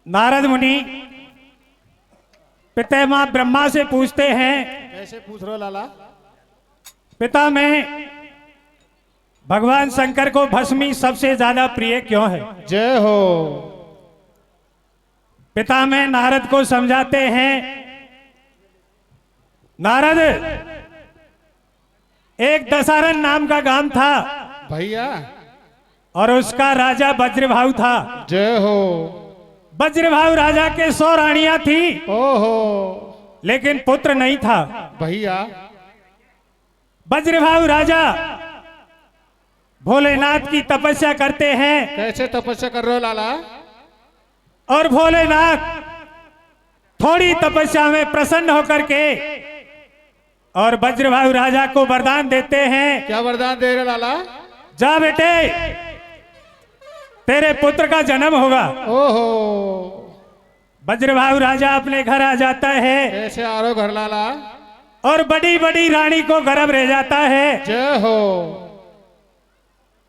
नारद मुनि पितामह ब्रह्मा से पूछते हैं, कैसे पूछ रहे हो लाला? पिता में भगवान शंकर को भस्मी सबसे ज्यादा प्रिय क्यों है? जय हो। पिता में नारद को समझाते हैं, नारद एक दशारन नाम का गांव था भैया। और उसका राजा वज्रभाव था। जय हो। वज्रभाव राजा के 100 रानियां थी, ओहो। लेकिन पुत्र नहीं था। भैया। वज्रभाव राजा भोलेनाथ की तपस्या करते हैं। कैसे तपस्या कर रहे हो लाला? और भोलेनाथ थोड़ी तपस्या में प्रसन्न होकर के और वज्रभाव राजा को वरदान देते हैं। क्या वरदान दे रहे लाला? जा बेटे, तेरे पुत्र का जन्म होगा। ओहो। वज्रभाव राजा अपने घर आ जाता है। कैसे आ रहे हो घर लाला? और बड़ी बड़ी रानी को गर्भ रह जाता है। जय हो।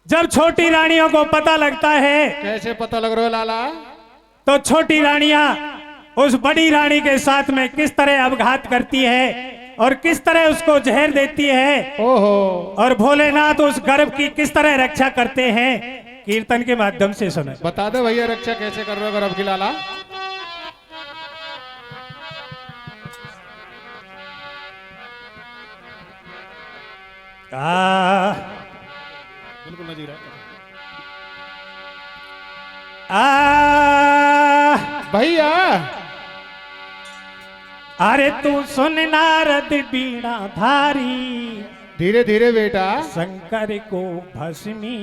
जब छोटी रानियों को पता लगता है, कैसे पता लग रहा हो लाला? तो छोटी रानियां उस बड़ी रानी के साथ में किस तरह अपघात करती है और किस तरह उसको जहर देती है। ओहो। और भोलेनाथ उस गर्भ की किस तरह रक्षा करते हैं, कीर्तन के माध्यम से सुने। बता दो भैया, रक्षा कैसे कर रहे हो गर्भ की लाला? बिल्कुल नजीर है भैया। अरे तू सुन नारद बीणा धारी, धीरे धीरे बेटा। शंकर को भस्मी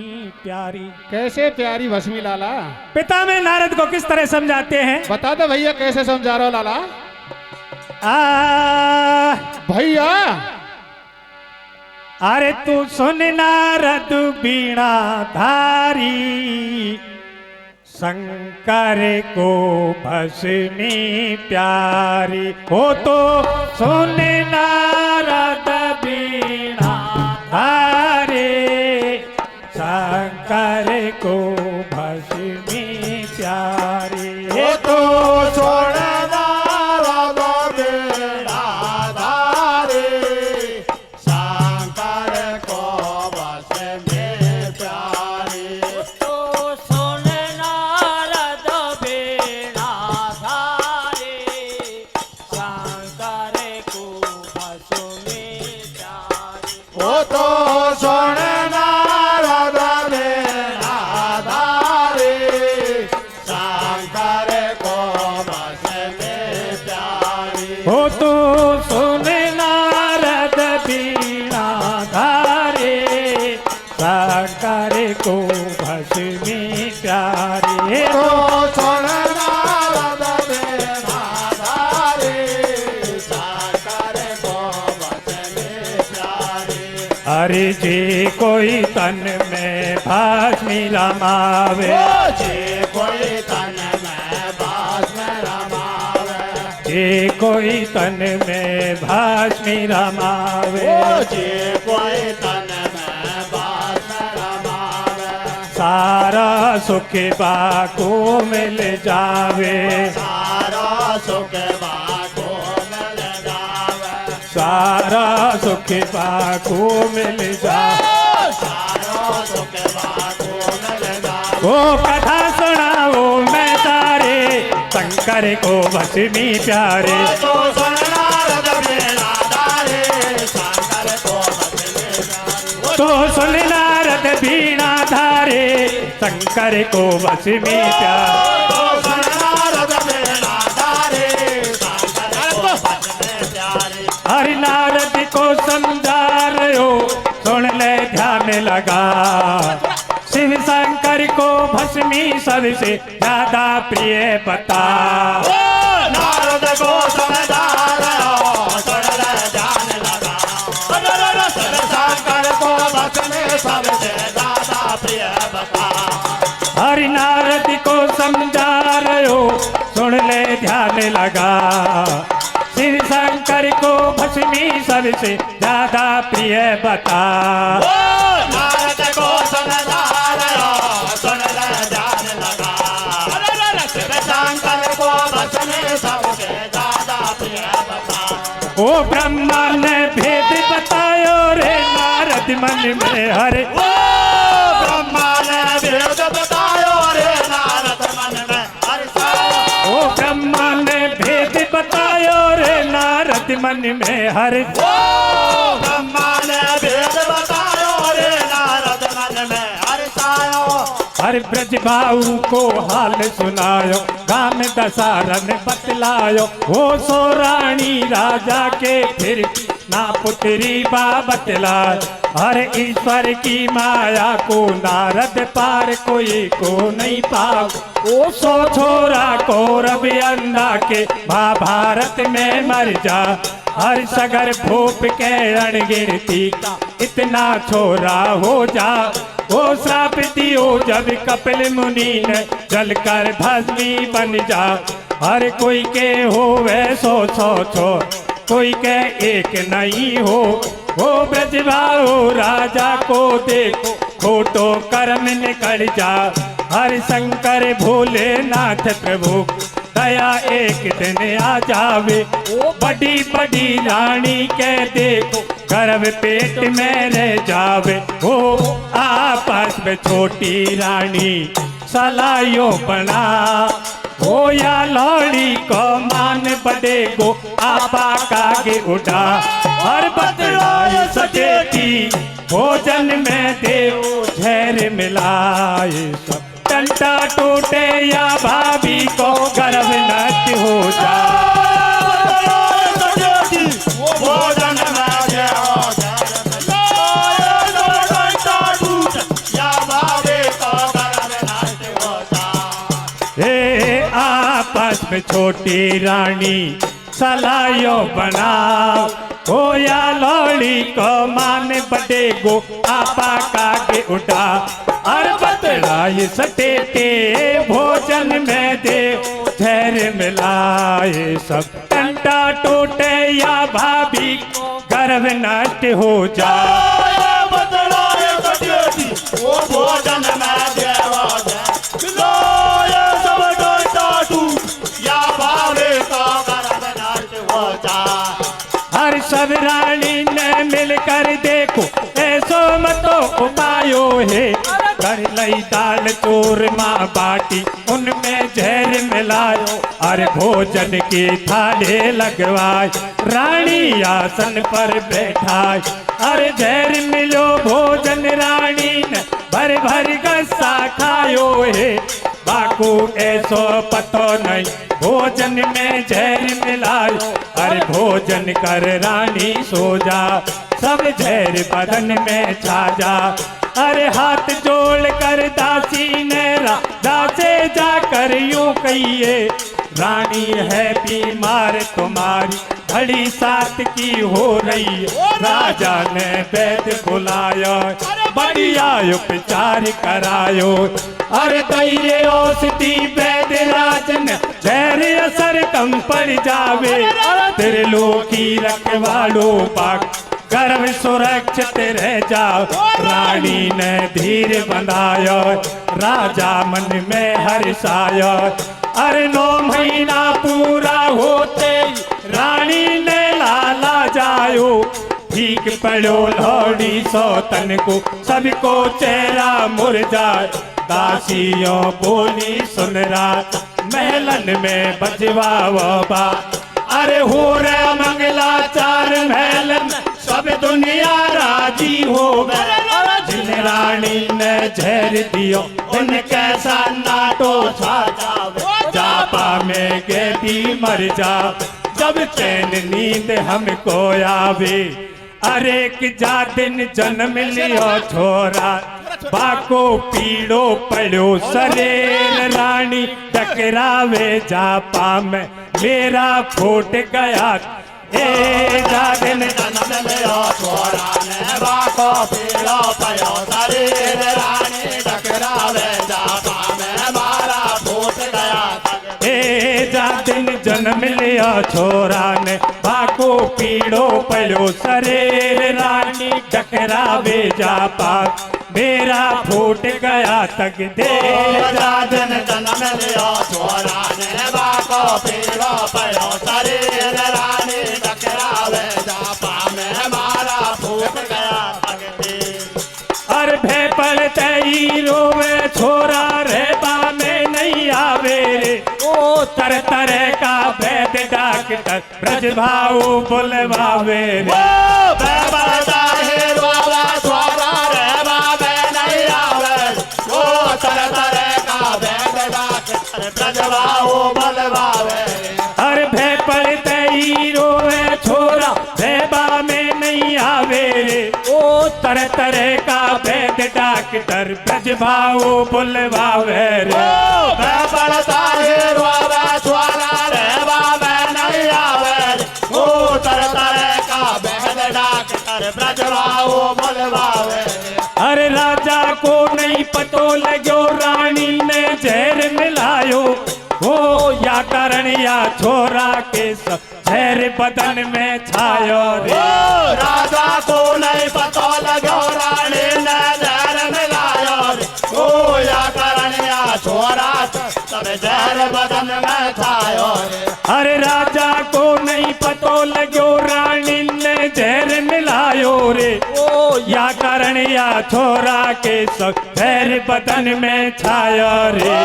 प्यारी। कैसे प्यारी भस्मी लाला? पिता में नारद को किस तरह समझाते हैं? बता दो भैया, कैसे समझा रहे हो लाला? भैया। अरे तू सुन नारद बीणा धारी, शंकर को भस्मी प्यारी। हो तो सुन नारद बीणा धारी, शंकर को भस्मी प्यारी। हो तो सुन नारद बीणा धारी, शंकर को भस्मी प्यारी। तो सुन नारद बीणा धारी, शंकर को भस्मी प्यारी। हो तो सुन नारद बीणा धारी, शंकर को भस्मी प्यारी। हो तो सुन नारद बीणा धारे, शंकर को भस्मी प्यारे। तो सुन नारद बीणा धारी, शंकर को भस्मी प्यारी। अरे जे कोई तन में भस्मी रमावे, जे कोई तन में भस्मी रमावे, जे कोई तन में भस्मी रमावे, जे कोई तन में भस्मी रमावे, सारा सुख बाको मिल जावे। सारा सुख बाको मिल जावे। सारा सुख बाको मिल जावे। सारा सुख बाको मिल जावे। वो कथा सुनाओ मैं तारे, शंकर को भस्मी प्यारे। तो सुन नारद बीणा धारी, शंकर को भस्मी प्यारी। तो सुन नारद बीणा धारे, शंकर को भस्मी प्यारे। तो सुन नारद बीणा धारी, शंकर को भस्मी प्यारी। हरि नारद को समझा रहे हो, सुन ले ध्यान लगा। शिव शंकर को भस्मी सबसे ज्यादा प्रिय बता। नारद को समझा रहे हो, सुन ले ध्यान लगा। शिव शंकर को भस्मी सबसे ज्यादा प्रिय बता। हरि नारद को समझा रहे हो, सुन ले ध्यान लगा। शिव शंकर को भस्मी सबसे ज्यादा प्रिय बता। नारद को समझा रहे हो, सुन ले ध्यान लगा। शिव शंकर ओ ब्रह्मा ने भेद बतायो रे नारद मन में हरे ओ ब्रह्मा ने भेद बतायो रे नारद मन में हर्षायो ओ ब्रह्मा ने भेद बतायो रे नारद मन में हरे ओ ब्रह्मा ने भेद बतायो रे नारद मन में हर्षायो हर ब्रज भाऊ को हाल सुनायो गाम दशहरन बतलायो हो सो रानी राजा के फिर ना पुत्री बा बतलाय हर ईश्वर की माया को नारद पार कोई को नहीं पाओ ओ सो छोरा कौरव अंधा के महाभारत में मर जा हर सगर भूप के अणगिनती का इतना छोरा हो जा वो श्राप दियो जब कपिल मुनि ने जलकर भस्मी बन जा हर कोई के हो वे सो कोई के एक नहीं हो वो ब्रजभाऊ राजा को देखो खोटो कर्म निकल जा हर शंकर भोलेनाथ प्रभु दया एक दिन आ जावे ओ बड़ी बड़ी रानी के देखो गर्भ पेट में रह जावे ओ आपस में छोटी रानी सलाइयो बना हो या लौड़ी को मान बड़े को आपा कागे उठा हर बतलाए सचेती भोजन में देव झैर मिलाए सब टंटा टूटे या भाभी को गर्भ नष्ट हो जा भोजन में देव हे आपस में छोटी रानी सलाइयो बनाओ हो या लौड़ी को मान बड़े गो आपा कागे उठा और बतलाए सटेटे भोजन में दे झैर मिलाए सब टंटा टूटे या भाभी गर्भ नष्ट हो जा बतलाए सटेटी वो भोजन में देव हर सब रानी ने मिलकर देखो ऐसो मतो उपायो है कर लई दाल चूरमा बाटी उनमें जहर मिलायो और भोजन की थाले लगवाए रानी आसन पर बैठाए अरे जहर मिलो भोजन रानी ने भर भर गस्सा खायो है बाकू ऐसो पतो नहीं भोजन में जहर मिलायो अरे भोजन कर रानी सो जा सब जहर बदन में छा जा अरे हाथ जोड़ कर दासी ने राजा से जाकर यूं कहिए रानी है बीमार तुम्हारी घड़ी सात की हो रही है राजा ने वैद्य बुलाया बढ़िया उपचार करायो अरे दैरे औषधि वैद्य राजन जहर असर कम पड़ जावे तेरे लोकी रखवालो पाक गर्भ सुरक्षित रह जाओ रानी ने धीर बंधाया राजा मन में हर्षाया अरे 9 महीना पूरा होते रानी ने लाला जायो ठीक पड़ो लौड़ी सौतन को सबको चेहरा मुरझाए दासियों बोली सुन रात महलन में बजवाओ बा अरे हो रे मंगलाचार महल में सब दुनिया राजी हो गए जिन रानी ने जहर दियो उन कैसा नाटो छा जावे जापा में गे भी मर जा जब चैन नींद हमको आवे अरे कि जा दिन जन्म लियो छोरा बाको पीड़ो पड़ो शरीर रानी टकरावे जापा में मेरा फूट गया ए जा दिन जन्म लियो छोरा ने बाको पीड़ो पड़ो शरीर रानी टकरावे जापा में मारा फूट गया ए जा दिन जन्म लिया छोरा ने बाको पीड़ो पड़ो शरीर रानी टकरावे जापा मेरा फूट गया तक दे दिन जन्म लियो छोरा ने बाको पीड़ो पड़ो शरीर रानी टकरावे पड़ते ही रोवे छोरा रहबा में नहीं आवे रे ओ तरह तरह का वैद डॉक्टर ब्रजभाऊ बुलवावे रे बेबड़ता है रोवा छोरा रहबा में नहीं आवे ओ तरह तरह का वैद डॉक्टर ब्रजभाऊ बुलवावे अरे भय पड़ते ही रोवे छोरा रहबा में नहीं आवे रे ओ तरह तरह का वैद डॉक्टर ब्रजभाऊ बुलवावे रे बेबड़ता है रोवा छोरा रहबा में नहीं आवे ओ तरह तरह का वैद डॉक्टर ब्रजभाऊ बुलवावे अरे राजा को नहीं पतो लगो रानी ने जहर मिलायो हो या कारण या छोरा के सब जहर बदन में छायो रे राजा को नहीं पता लगो रानी ने जहर मिलायो रे ओ या कारण या छोरा सब जहर बदन में छायो रे अरे राजा को नहीं पतो लगो रानी ने जहर मिलायो रे ओ या कारण या छोरा के सब जहर बदन में छायो रे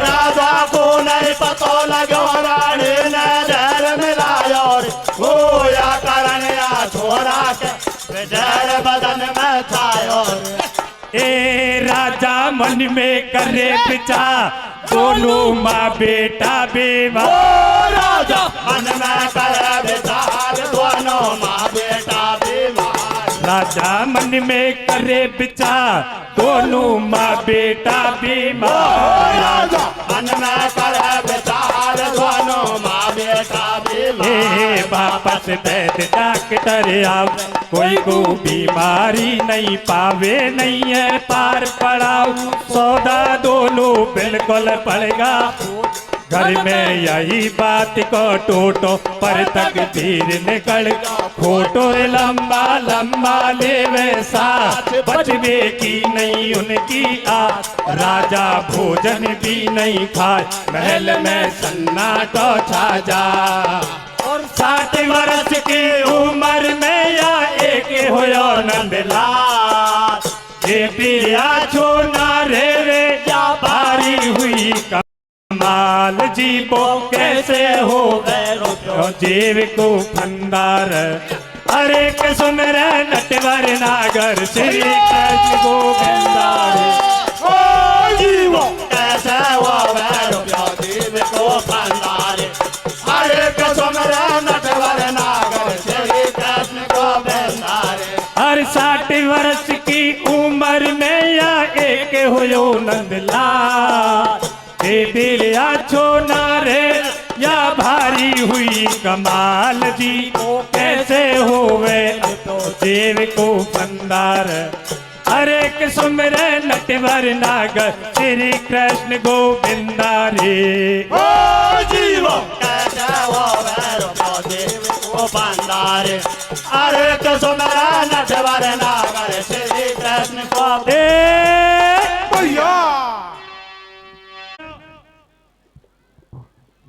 राजा को नहीं पता लगो रानी ने जहर मिलायो रे ओ या कारण या छोरा के जहर बदन में छायो रे ए राजा मन में करे विचार दोनों माँ बेटा बेवा राजा मन में करे विचार दोनों माँ बेटा बीमार राजा मन में करे विचार दोनों माँ बेटा बीमार राजा मन में करे विचार दोनों माँ बेटा बीमार ए वापस वैद डॉक्टर आव कोई को बीमारी नहीं पावे नहीं है पार पड़ाओ सौदा दोनों बिल्कुल पड़ेगा घर में यही बात को टोटो पर तक धीर निकल फोटो लंबा लंबा लेवे साथ बचवे की नहीं उनकी आ राजा भोजन भी नहीं खाए महल में सन्नाटो छा जा और 60 वर्ष की उम्र में या एक होयो नंदलाल ये पिया छो ना रे रे या भारी हुई कमाल जीवो कैसे हो गए जीव को फंदार अरे के सुन रे नटवर नागर श्री कृष्ण गोविंदार ओ जीवो कैसे वो वैरो देव को फंदारे अरे कसम रे नटवर नागर श्री कृष्ण को बंदारे हर 60 वर्ष की उम्र में या एक होयो नंदलाल ए दिल आछो नारे या भारी हुई कमाल जी कैसे होवे तो देव को फंदार अरे किस्म रे नटवर नागर श्री कृष्ण गोविंदा रे ओ जीवो कैसे वो वैरो देव को बंदारे अरे कसम रे नटवर नागर श्री कृष्ण को भैया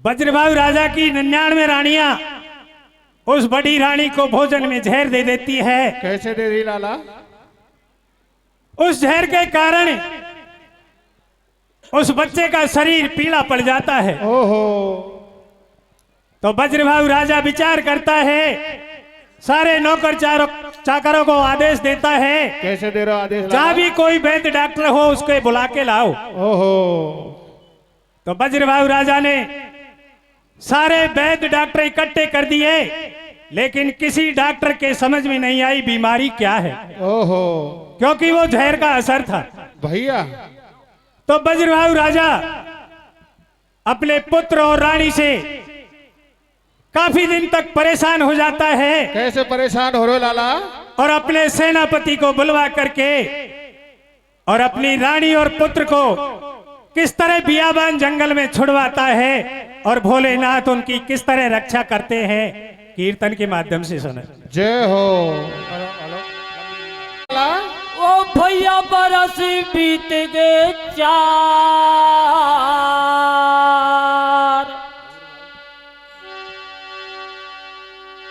वज्रभाव राजा की 99 रानियां उस बड़ी रानी को भोजन में जहर दे देती है। कैसे दे दी लाला? उस जहर के कारण उस बच्चे का शरीर पीला पड़ जाता है। ओहो। तो वज्रभाव राजा विचार करता है, सारे नौकर चाकरों को आदेश देता है, कैसे दे रहा आदेश? जहां भी कोई वैद्य डॉक्टर हो उसको बुला के लाओ। ओहो। तो वज्रभाव राजा ने सारे वैद्य डॉक्टर इकट्ठे कर दिए, लेकिन किसी डॉक्टर के समझ में नहीं आई बीमारी क्या है। ओहो। क्योंकि वो जहर का असर था। भैया। तो वज्रभाव राजा अपने पुत्र और रानी से काफी दिन तक परेशान हो जाता है। कैसे परेशान हो रहे लाला? और अपने सेनापति को बुलवा करके और अपनी रानी और पुत्र को किस तरह बियाबान जंगल में छुड़वाता है और भोलेनाथ उनकी किस तरह रक्षा करते हैं, कीर्तन के माध्यम से सुने। जय हो। ओ भैया बरस बीत गए 4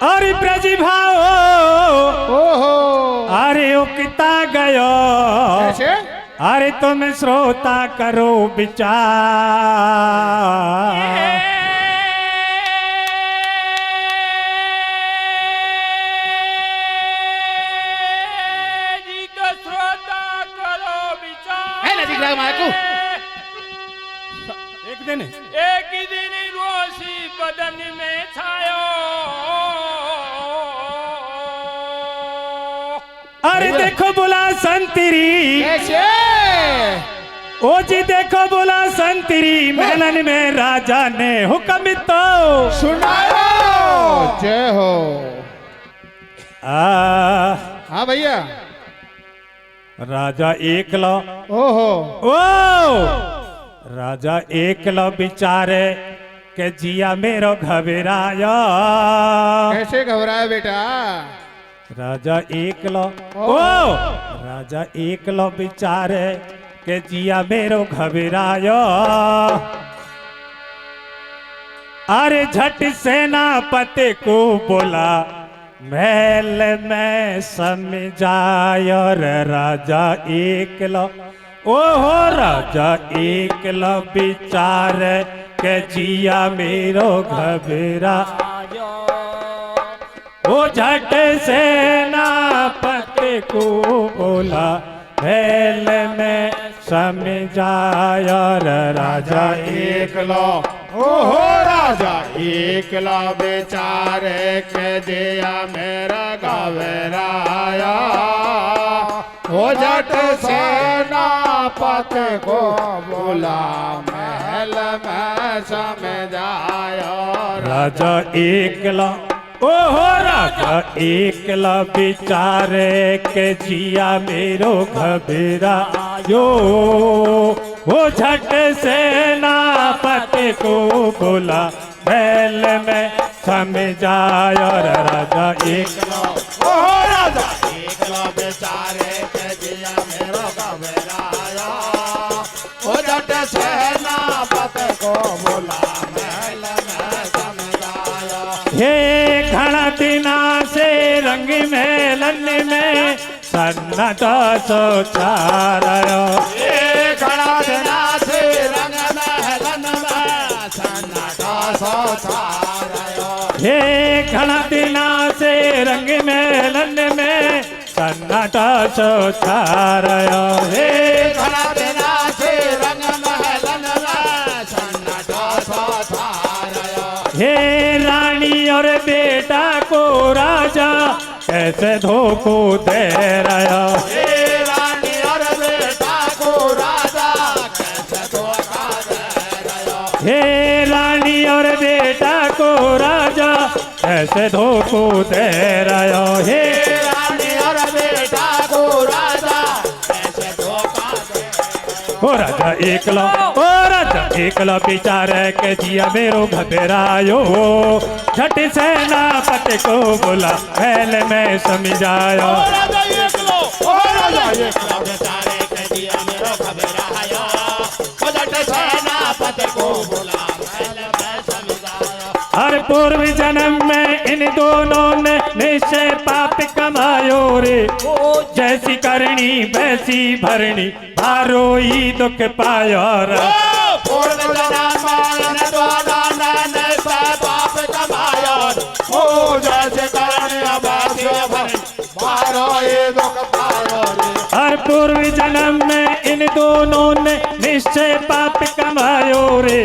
और ब्रजभाव ओहो। अरे ओ किता गयो कैसे? अरे तुम श्रोता करो विचार जी का श्रोता करो विचार है नजीक रहा मायकू एक दिन एक ही दिन रोशी बदन में छायो अरे देखो बोला संतरी कैसे ओ जी देखो बोला संतरी मेलन में राजा ने हुक्म तो सुनाओ जय हो हाँ भैया राजा एकलो ओहो ओ राजा एकलो बिचारे के जिया मेरो घबराया कैसे घबराया बेटा राजा एकलो ओ राजा एकलो बिचारे के जिया मेरो घबरायो अरे झट सेनापति को बोला महल में समझायो रे राजा एकलो ओहो राजा एकलो बिचारे के जिया मेरो घबरा वो झट सेनापति को बोला महल में समझाया राजा एकलो ओहो राजा एकला बेचारे के दिया मेरा घबराया हो जट सेनापति को बोला महल में समझाया राजा एकला ओहो राजा एकला बिचारे के जिया मेरो घबरा यो वो झट सेनापति को बोला बैल में समझाया राजा एकला ओहो राजा एकला बेचारे के जिया मेरो घबराया ओ जट सेनापति को बोला महल में समझाया हे घना दिना से रंग मेलन में सन्नाटा सोचारायो ये घड़ा देना से रंग महलन में सन्नाटा सोचारायो हे घना दिना से रंग मेलन में सन्नाटा सोचारायो ये घड़ा देना से रंग महलन में सन्नाटा सोचारायो हे रानी और बेटा को राजा कैसे धोखो दे रहा ये रानी और बेटा को राजा कैसे धोखा दे रहा हे रानी और बेटा को राजा कैसे धोखो दे रहा हे रानी और बेटा को राजा कैसे धोखा दे ओ राजा एकला बिचारे के जिया मेरो घबरायो झट सेनापति को बोला पहल में समझायो राजा एकलो बेचारे के दिया मेरो घबराया ओ जट सेनापति को बोला महल में समझाया हर पूर्व जन्म में इन दोनों ने निश्चय पाप कमायो रे जैसी करनी वैसी भरनी भारो ही दुख पायो रे पूर्व जन्म में दोनों ने से पाप कमाया ओ जैसे करने अबासी भरनी भारो ये दुख पायो रे हर पूर्व जन्म में इन दोनों ने निश्चय पाप कमायो रे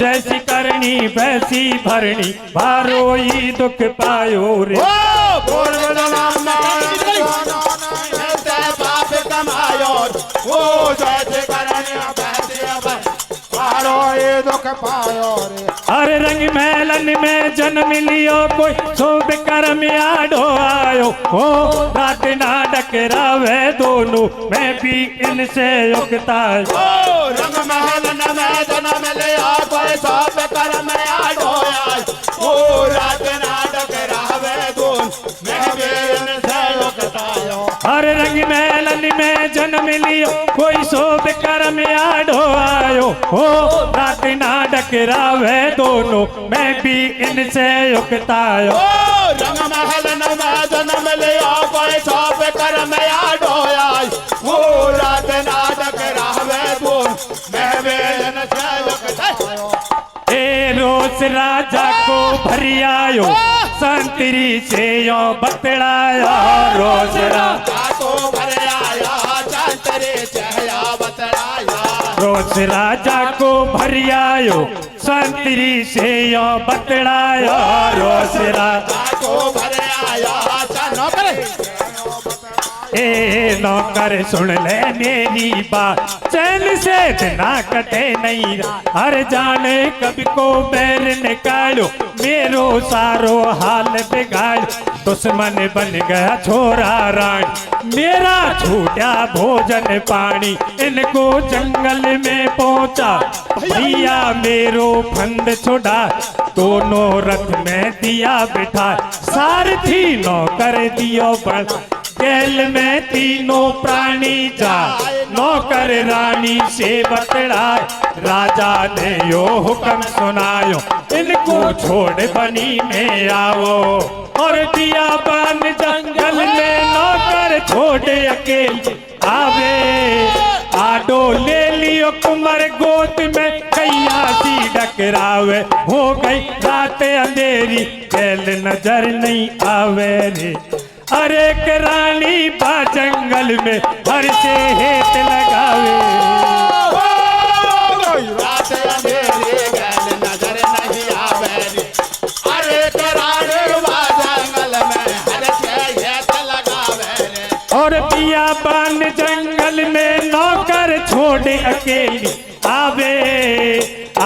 जैसी करनी वैसी भरनी भारो ही दुख पायो रे पूर्व जन्म में दोनों ने से पाप कमाया ओ जैसे करने अबासी भरनी भारो ये दुख पायो रे हर रंग महलन में जन्म लियो कोई शोभ कर्म आडो आयो हो रात ना डकरावे दोनों मैं भी इनसे युक्ता ओ रंग महल न में जन्म लिया कोई सब कर्म आडोया ओ रात नाटक रावे गुण मैं बेन से युक्तायो हर रंग महलन में जन्म लियो कोई शोभ कर्म आडो आयो हो रात ना डकरावे दोनों मैं भी इनसे युक्तायो ओ रंग महल न में जन्म लिया कोई सब कर्म आडोया ओ रात नाटक रोज राजा को भरियायो संतरी से यो बतलाया रोज राजा को भर आया संतरे चहया बतलाया रोज राजा को भरियायो संतरी से यो बतलाया रोज राजा को भर आया नौकर ए नौकर सुन ले मेरी बात चैन से ना कटे नहीं हर जाने कभी को बैर निकालो मेरो सारो हाल बिगाड़ दुश्मन बन गया छोरा रानी मेरा छूटा भोजन पानी इनको जंगल में पहुंचा भैया मेरो फंद छुड़ा दोनों रथ में दिया बिठा सारथी नौकर दियो बड़ गैल में तीनों प्राणी जा नौकर रानी से बतलाए राजा ने यो हुक्म सुनायो इनको छोड़ बनी में आओ और दिया बन जंगल में नौकर छोड़ अकेले आवे आडो ले लियो कुमर गोद में कैया सी डकरावे हो गई रात अंधेरी गैल नजर नहीं आवे रे अरे के रानी बा जंगल में हर से हेत लगावे रात अंधेरी गैल नजर नहीं आवे अरे करारे बा जंगल में हर से हेत लगावे और पिया बान जंगल में नौकर छोड़ अकेली आवे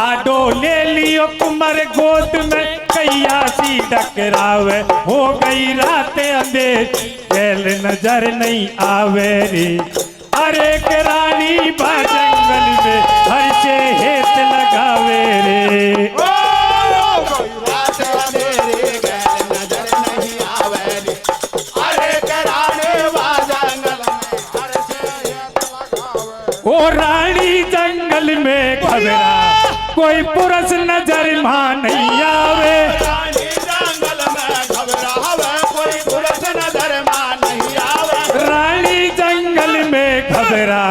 आडो ले लियो कुमर गोद में कैया सी डकरावे हो गई रात अंधेरी गैल नजर नहीं आवे रे अरे के रानी बा जंगल में हर से हेत लगावे रे रात अंधेरी गैल नजर नहीं आवे अरे करारे बा जंगल में हर से हेत लगावे ओ रानी जंगल में घबरा कोई पुरुष नजर मान नहीं आवे रानी जंगल में घबरावे कोई पुरुष नजर मान नहीं आवे रानी जंगल में घबरा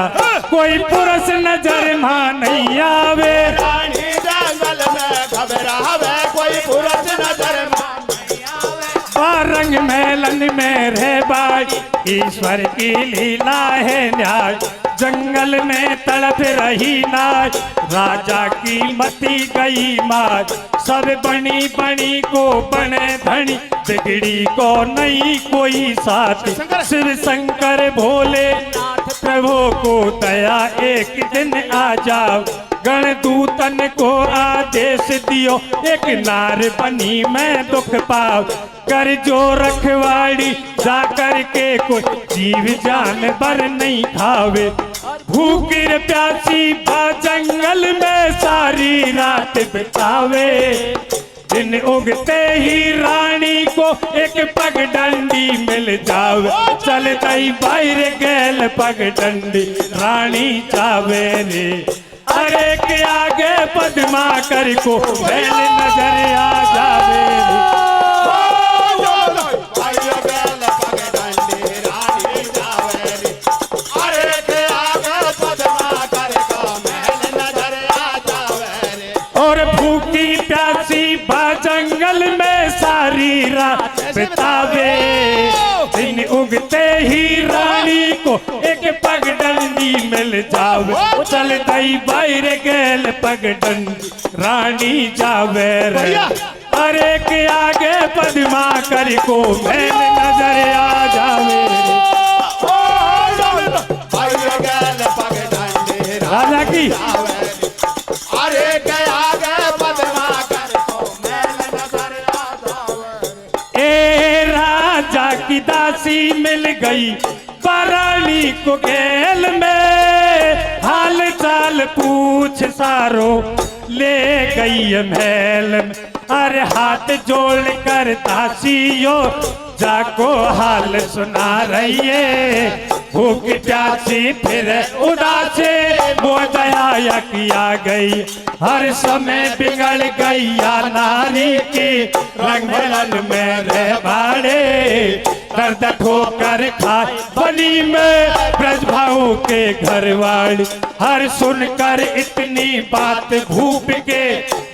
कोई पुरुष नजर मान नहीं आवे रानी जंगल में घबरावे कोई पुरुष नजर मान नहीं आवे बारंग मेलन में रह बाड़ी ईश्वर की लीला है न्याय जंगल में तड़प रही नाय राजा की मती गई मार सब बनी बनी को बने धनी बिगड़ी को नहीं कोई साथ शिव शंकर भोले प्रभु को दया एक दिन आ जाओ गण दूतन को आदेश दियो एक नार बनी मैं दुख पाओ कर जो रखवाड़ी जाकर के कोई जीव जानवर नहीं खावे भूखिर प्यासी बा जंगल में सारी रात बितावे दिन उगते ही रानी को एक पगडंडी मिल जावे चल दई बाहर गैल पगडंडी रानी चावे रे अरे के आगे पद्मा कर को बैल नजर आ जावे रे और भूखी प्यासी बा जंगल में सारी रात बितावे दिन उगते ही रानी को एक पगडंडी मिल जावे चल दई बाहर गैल पगडंडी रानी जावे रे अरे के आगे पद्मा कर को मैल नजर आ जावे राजा की अरे गया गए पद्मा कर को मैल नजर आ जावे ए राजा की दासी मिल गई रानी को गैल में हाल चाल पूछ सारो ले गई महल में अरे हाथ जोड़ कर दासियों जाको हाल सुना रही है भूख प्यासी फिर उदासे वो दया किया गई हर समय बिगड़ गई या नारी की रंगलन में रह बाड़े दर्द ठोकर खाए बलि में ब्रज भाऊ के घर वाली हर सुनकर इतनी बात भूप के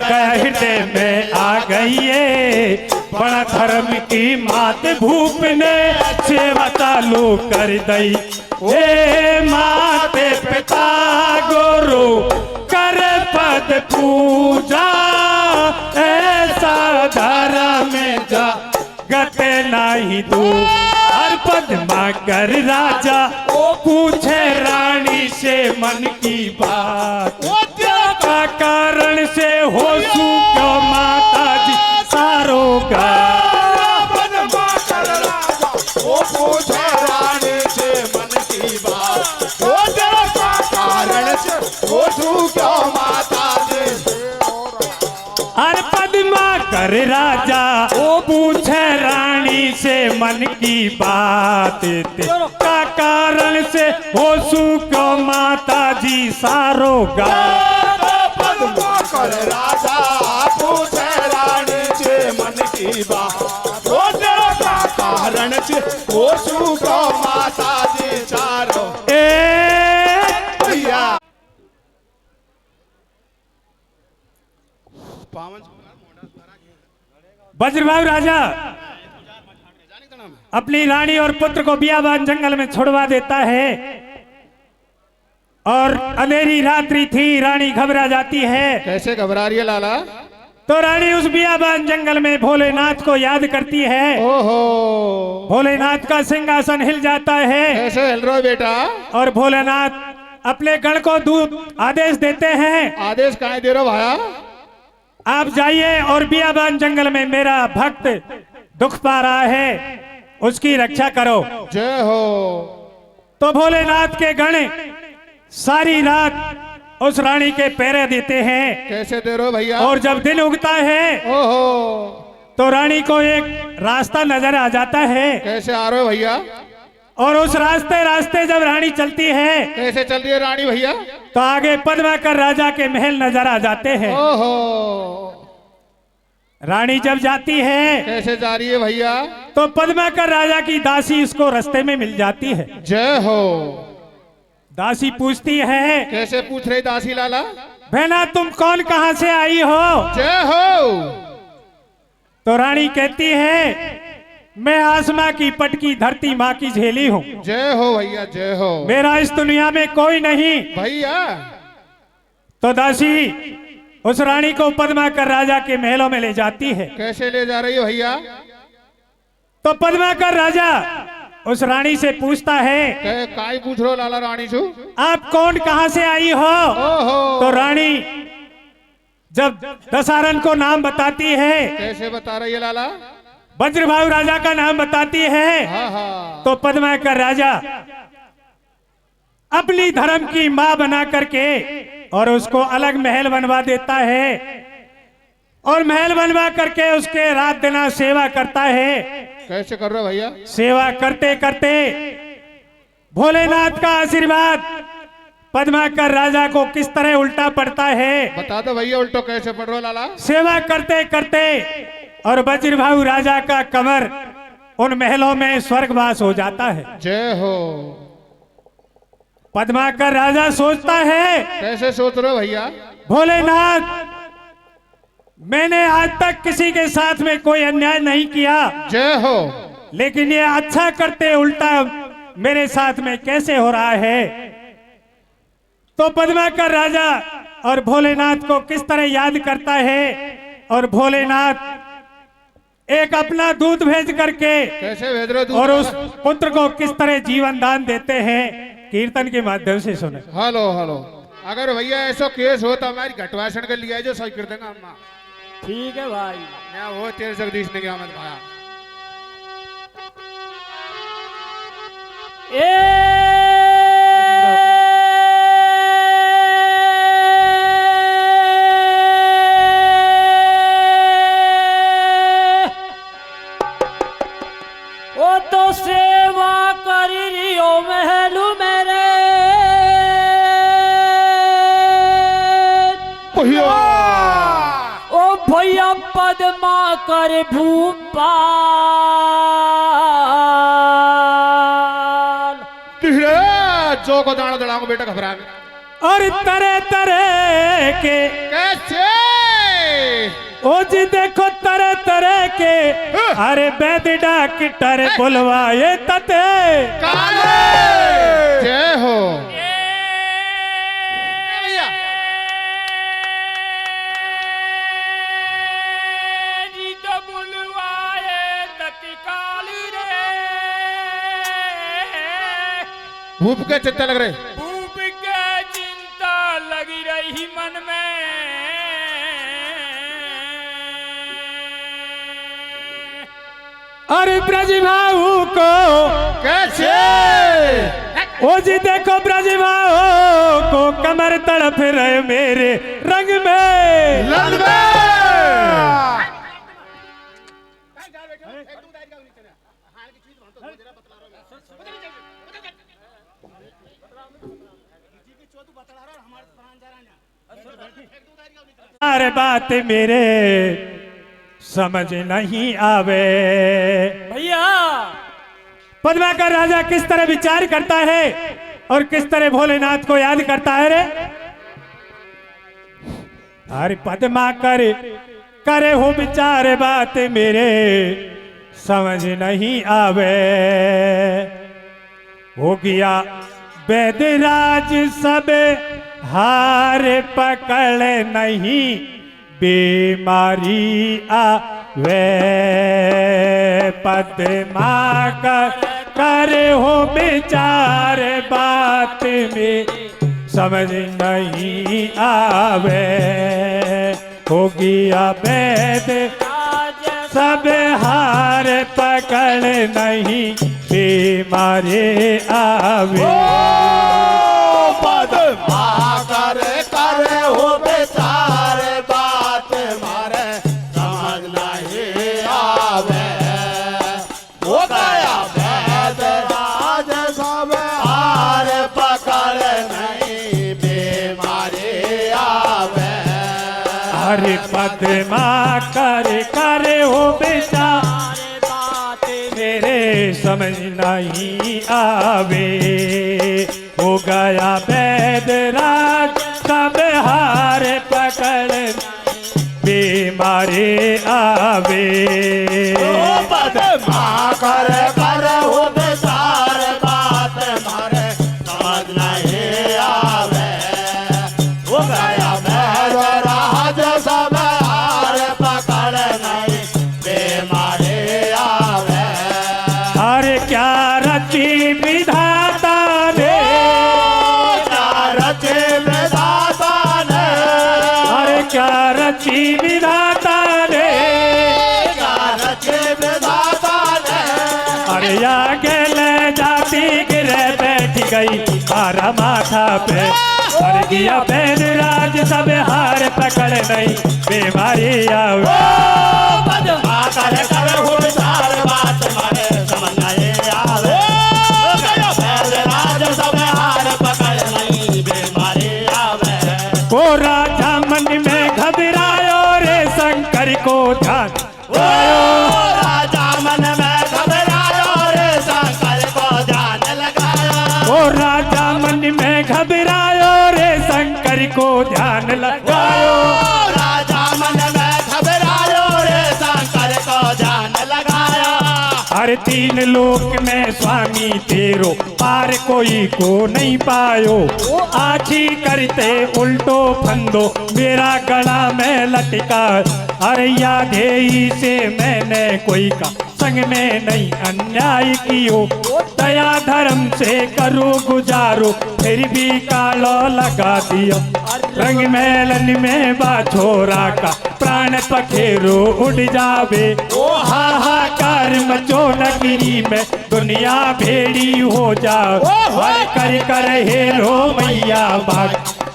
हृदय में आ गई है। बड़ा धर्म की मात भूप ने सेवा चालू कर दई। हे माते पिता गुरु कर पद पूजा ऐसा धर्म जा गते नाही दू। हर पद मांगर राजा ओ पूछे रानी से मन की बात का कारण से हो सू क्यों माता जी सारो का। पद मांगर राजा ओ पूछे रानी से मन की बात ओ जरा का कारण से हो सू क्यों माता जी। हर पद्मा कर राजा ओ पूछे रानी से मन की बात का कारण से हो सू क्यों माता जी सारो गा। पद्मा कर राजा पूछे रानी से मन की बात ओ जरा का कारण से हो सू क्यों माता जी चारो भैया। वज्रभाव राजा अपनी रानी और पुत्र को बियाबान जंगल में छुड़वा देता है और अंधेरी रात्रि थी। रानी घबरा जाती है। कैसे घबरा रही है लाला? तो रानी उस बियाबान जंगल में भोलेनाथ को याद करती है। ओहो भोलेनाथ का सिंहासन हिल जाता है। कैसे हिल रहा है बेटा? और भोलेनाथ अपने गण को दूत आदेश देते हैं। आदेश काहे दे रहे हो भाया? आप जाइए और बियाबान जंगल में मेरा भक्त दुख पा रहा है उसकी रक्षा करो। जय हो। तो भोलेनाथ के गण सारी रात उस रानी के पहरे देते हैं। कैसे दे रहे हो भैया? और जब दिन उगता है ओहो तो रानी को एक रास्ता नजर आ जाता है। कैसे आ रहे हो भैया? और उस रास्ते जब रानी चलती है कैसे चल रही है रानी भैया? तो आगे पद्माकर राजा के महल नजर आ जाते हैं। ओहो रानी जब जाती है कैसे जा रही है भैया? तो पद्माकर राजा की दासी इसको रास्ते में मिल जाती है। जय हो। दासी पूछती है कैसे पूछ रही दासी लाला? बहना तुम कौन कहां से आई हो? जय हो। तो रानी कहती है मैं आसमां की पटकी धरती माँ की झेली हूँ। जय हो भैया जय हो। मेरा इस दुनिया में कोई नहीं भैया। तो दासी उस रानी को पद्माकर राजा के महलों में ले जाती है। कैसे ले जा रही हो भैया? तो पद्माकर राजा उस रानी से पूछता है काय पूछ रहे हो लाला रानी से? आप कौन कहां से आई हो? ओहो तो रानी जब दशहरन को नाम बताती है। कैसे बता रही है लाला? वज्रभाव राजा का नाम बताती है। हाँ हाँ। तो पद्माकर राजा अपनी धर्म की मां बना करके और उसको अलग महल बनवा देता है और महल बनवा करके उसके रात दिन सेवा करता है। कैसे कर रहे हो भैया? सेवा करते करते भोलेनाथ का आशीर्वाद पद्माकर राजा को किस तरह उल्टा पड़ता है बता दो भैया। उल्टो कैसे पढ़ रहे हो लाला? सेवा करते करते और वज्रभाव राजा का कमर उन महलों में स्वर्गवास हो जाता है। जय हो। पद्माकर राजा सोचता है कैसे सोच रहे हो भैया? भोलेनाथ मैंने आज तक किसी के साथ में कोई अन्याय नहीं किया। जय हो। लेकिन ये अच्छा करते उल्टा मेरे साथ में कैसे हो रहा है? तो पद्माकर राजा और भोलेनाथ को किस तरह याद करता है और भोलेनाथ एक अपना दूध भेज करके कैसे भेज रहे हो? और उस पुत्र को किस तरह जीवन दान देते हैं कीर्तन के माध्यम से सुने। Hello hello. अगर भैया ऐसा केस हो तो हमारी घटवासन कर लिया जो सही कर देंगे अम्मा। ठीक है भाई। मैं वो तेरे जगदीश ने क्या मत भाया। ओ तो सेवा करी रियो महलू मेरे भैया ओ भैया पद्मा कर भूपाल। धीरे जो को दाना दड़ाओ बेटा घबरा गए। और तरह तरह के कैसे ओ जी देखो तरह तरह के अरे वैद डॉक्टर बुलवाए तते काले जय हो जी तो बुलवाए तत्काली रे, भूप के चित्ते लग रहे। भूप के चिंता लगी रही मन में। अरे ब्रज भाऊ को कैसे ओ जी देखो ब्रज भाऊ को कमर तड़प रहे मेरे रंग में। लन में अरे बात मेरे समझ नहीं आवे भैया पद्माकर राजा किस तरह विचार करता है और किस तरह भोलेनाथ को याद करता है रे। अरे पद्माकर करे हो विचार बात मेरे समझ नहीं आवे। हो गया वैदराज सब हार पकड़ नहीं बीमारी आवे। पद्मा करे हो विचार बात में समझ नहीं आवे। हो गया वैद सब हार पकड़ नहीं बीमारी आवे। पद्मा करे हो बेचार बात मारे समझ नहीं आवे। हो गया वैद राज सब हार पकड़ नहीं बीमारी आवे। हरे पद्मा करे हो विचार बात मेरे समझ नहीं आवे। हो गया वैदराज सब हार पकड़ बीमारी आवे। पद्मा करे हो बेचार बात मारे समझ नहीं आवे। हो गया वैद राज सब हार पकड़ नहीं बीमारी आवे। हरे क्या रची विधाता ने रचे विधाता ने हरे क्या रची विधाता ने रचे विधाता ने अरे आगे ले जाती गिरे बैठ गई मारा माथा पे। और गया बैद राज सब हार पकड़ नहीं बीमारी आवे। पद्मा करे हो विचार बात मारे समझ नहीं आवे। हो गया वैद राज सब हार पकड़ नहीं बीमारी आवे। को राजा मन में घबरायो रे शंकर को ध्यान ओ राजा मन में घबरायो रे शंकर को ध्यान लगाया। ओ राजा मन में घबरायो रे शंकर को ध्यान लगायो। राजा मन में घबरायो रे शंकर को ध्यान लगाया। हर तीन लोक में स्वामी तेरो पार कोई को नहीं पायो। आछी करते उल्टो फंदो मेरा गला में लटका। अरे यादेई से मैंने कोई का संग में नहीं अन्याय कियो। दया धर्म से करो गुजारो फिर भी कालो लगा दियो। रंग मेलन में बाछोरा का प्राण पखेरो उड़ जावे। ओ हाहाकार मचो नगरी में दुनिया भेड़ी हो जाओ। हर कर कर हेरो मैया बाग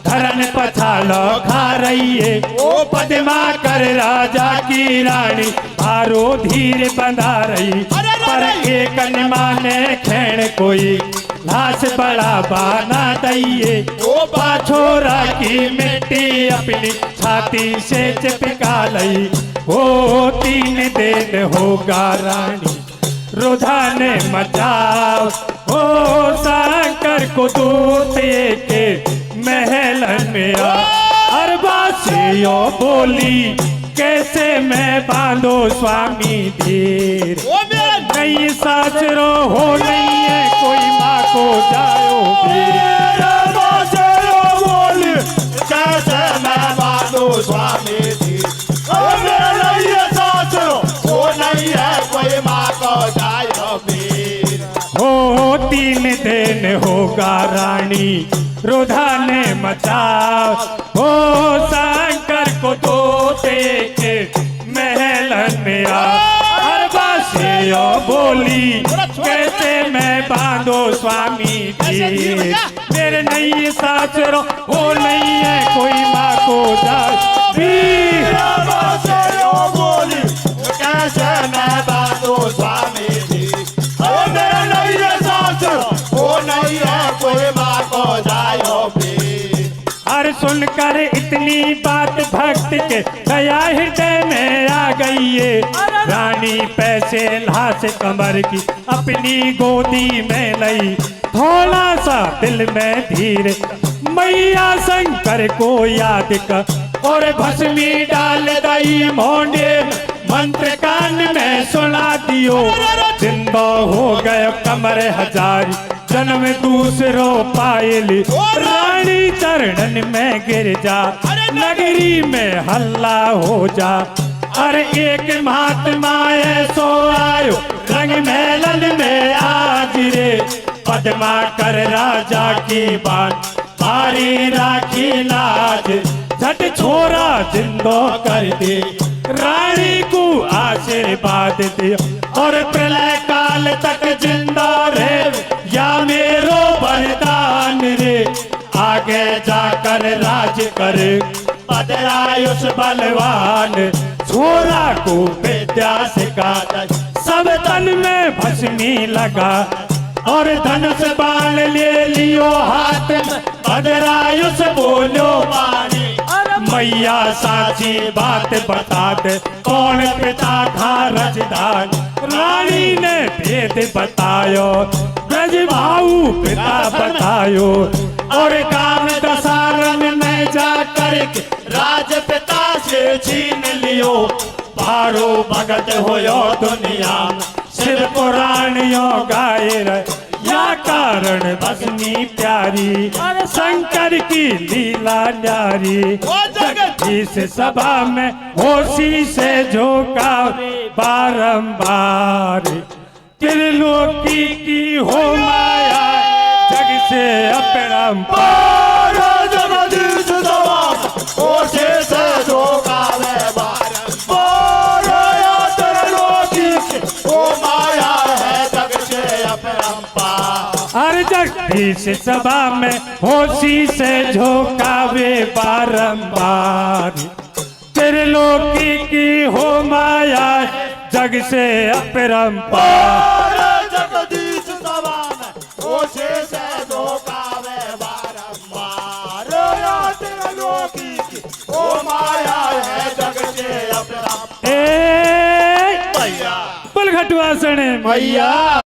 धरन पछालो खा रही है। ओ पद्मा कर राजा की रानी भारो धीर बंधा रही। पर एक माने खेण कोई लाश बड़ा बाना दइए। ओ पाछोरा की मिट्टी अपनी छाती से चिपका लई। हो 3 दिन होगा रानी रुझान मचाओ, हो शंकर को दूत के महल में आ। अरबासियों बोली कैसे मैं बांधो स्वामी धीर, ओ मेरा नहीं सासरो हो नहीं है कोई माँ को जाओ धीर। बोली कैसे मैं बांधू स्वामी जी, ओ मेरा ये सासरो वो नहीं है कोई माँ को जायो वीर। हो 3 दिन होगा रानी रुझान मचाओ, हो शंकर को तोते के महल में आ। अरबासियों बोली कैसे मैं बांधो स्वामी धीर, मेरे नहीं सासरो हो नहीं है कोई माँ को जाओ धीर। बोली कैसे मैं बांधू स्वामी जी, ओ मेरा नहीं है सासरो वो नहीं है कोई माँ को जायो वीर। और सुनकर इतनी बात भक्त के दया हृदय में आ गई है। रानी पैसे लाश कमर की अपनी गोदी में लई, थोड़ा सा दिल में धीर मैया शंकर को याद कर और भस्मी डाल दई मोंडे मंत्र कान में सुना दियो। जिंदा हो गए कमर हजारी जन्म दूसरो पायली, रानी चरणन में गिर जा नगरी में हल्ला हो जा। अरे एक महात्मा सो आयो रंग मेलन में आज रे, पद्मा कर राजा की बात भारी राखी लाज, झट छोरा जिंदो कर दे रानी को आशीर्वाद दे। और प्रलय काल तक जिंदा रहे या मेरो वरदान रे, आगे जाकर राज कर बदरायुष बलवान। छोरा को विद्या सिखा सब तन में भस्मी लगा, और धनुष बाण ले लियो हाथ में बदरायुष बोलो वाणी। मैया साची बात बता दे कौन पिता था रजदान, रानी ने भेद बतायो ब्रज भाऊ पिता बतायो। और काम दसारन में जाकर के राज पिता से छीन लियो, पारो भगत होयो दुनिया शिव पुराण यो गाए रहे, या कारण भस्मी प्यारी शंकर की लीला न्यारी। इस सभा में होशी से झोंका बारंबार, त्रिलोकी की हो माया जग से अपरंपार। जगदीश सभा होशी से झोंका बारंबार, त्रिलोकी की वो माया है जग से अपरंपार। हर जगदीश सभा में होशी से झोंकावे बारंबार, त्रिलोकी की हो माया जग से अपरंपार। जगदीश सभा में होशी से झोंका बारंबार, त्रिलोकी की वो माया है जग से अपरंपार। ए मैया बलघटवासने मैया